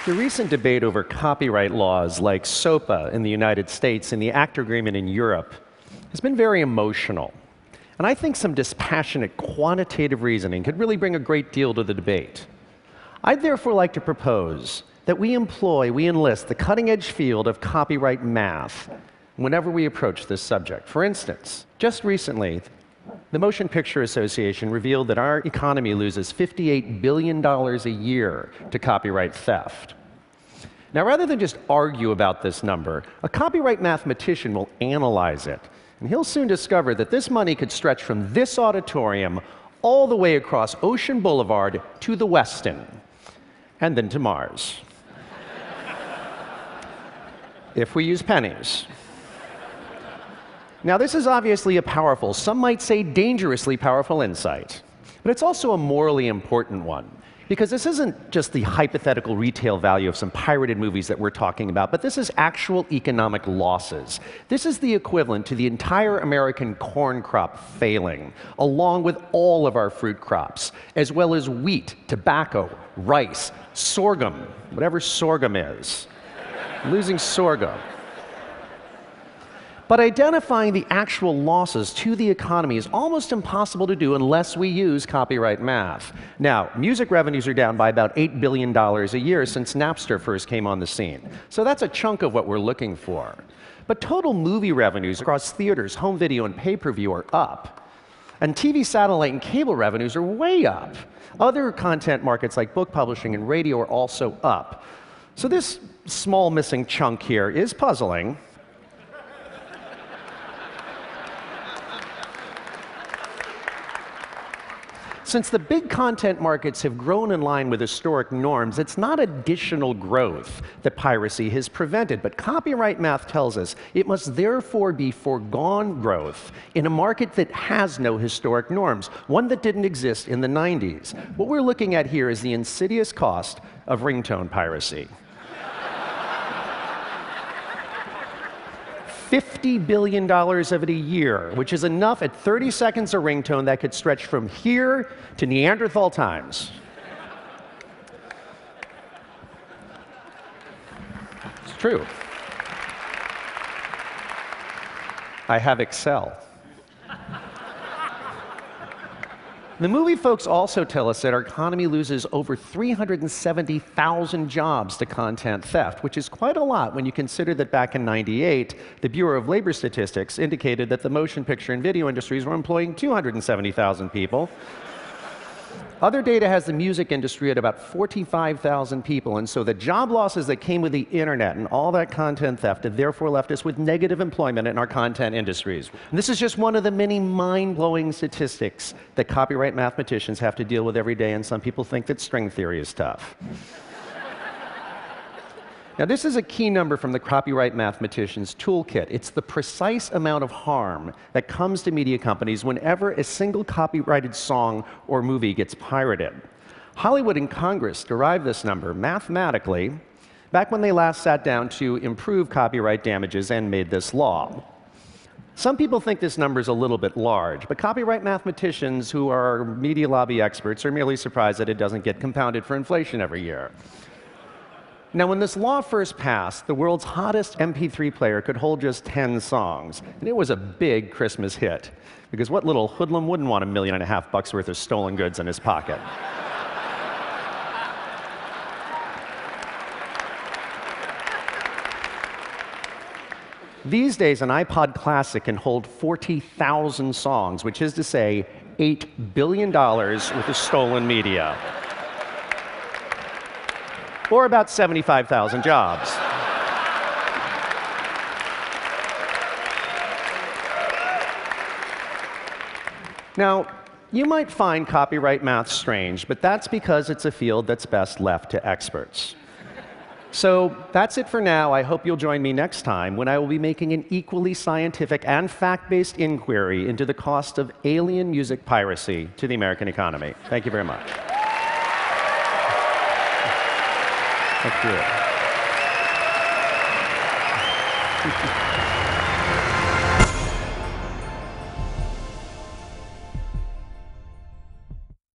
The recent debate over copyright laws like SOPA in the United States and the ACTA agreement in Europe has been very emotional. And I think some dispassionate quantitative reasoning could really bring a great deal to the debate. I'd therefore like to propose that we enlist the cutting-edge field of copyright math whenever we approach this subject. For instance, just recently, the Motion Picture Association revealed that our economy loses $58 billion a year to copyright theft. Now, rather than just argue about this number, a copyright mathematician will analyze it, and he'll soon discover that this money could stretch from this auditorium all the way across Ocean Boulevard to the Westin, and then to Mars. If we use pennies. Now, this is obviously a powerful, some might say dangerously powerful insight, but it's also a morally important one, because this isn't just the hypothetical retail value of some pirated movies that we're talking about, but this is actual economic losses. This is the equivalent to the entire American corn crop failing, along with all of our fruit crops, as well as wheat, tobacco, rice, sorghum, whatever sorghum is. Losing sorghum. But identifying the actual losses to the economy is almost impossible to do unless we use copyright math. Now, music revenues are down by about $8 billion a year since Napster first came on the scene. So that's a chunk of what we're looking for. But total movie revenues across theaters, home video, and pay-per-view are up. And TV, satellite, and cable revenues are way up. Other content markets like book publishing and radio are also up. So this small missing chunk here is puzzling. Since the big content markets have grown in line with historic norms, it's not additional growth that piracy has prevented, but copyright math tells us it must therefore be foregone growth in a market that has no historic norms, one that didn't exist in the 90s. What we're looking at here is the insidious cost of ringtone piracy. $50 billion of it a year, which is enough at 30 seconds a ringtone that could stretch from here to Neanderthal times. It's true. I have Excel. The movie folks also tell us that our economy loses over 370,000 jobs to content theft, which is quite a lot when you consider that back in '98, the Bureau of Labor Statistics indicated that the motion picture and video industries were employing 270,000 people. Other data has the music industry at about 45,000 people, and so the job losses that came with the internet and all that content theft have therefore left us with negative employment in our content industries. And this is just one of the many mind-blowing statistics that copyright mathematicians have to deal with every day, and some people think that string theory is tough. Now, this is a key number from the Copyright Mathematician's Toolkit. It's the precise amount of harm that comes to media companies whenever a single copyrighted song or movie gets pirated. Hollywood and Congress derived this number mathematically back when they last sat down to improve copyright damages and made this law. Some people think this number is a little bit large, but copyright mathematicians who are media lobby experts are merely surprised that it doesn't get compounded for inflation every year. Now, when this law first passed, the world's hottest MP3 player could hold just 10 songs, and it was a big Christmas hit, because what little hoodlum wouldn't want $1.5 million worth of stolen goods in his pocket? These days, an iPod Classic can hold 40,000 songs, which is to say, $8 billion worth of stolen media. Or about 75,000 jobs. Now, you might find copyright math strange, but that's because it's a field that's best left to experts. So that's it for now. I hope you'll join me next time when I will be making an equally scientific and fact-based inquiry into the cost of alien music piracy to the American economy. Thank you very much. Thank you.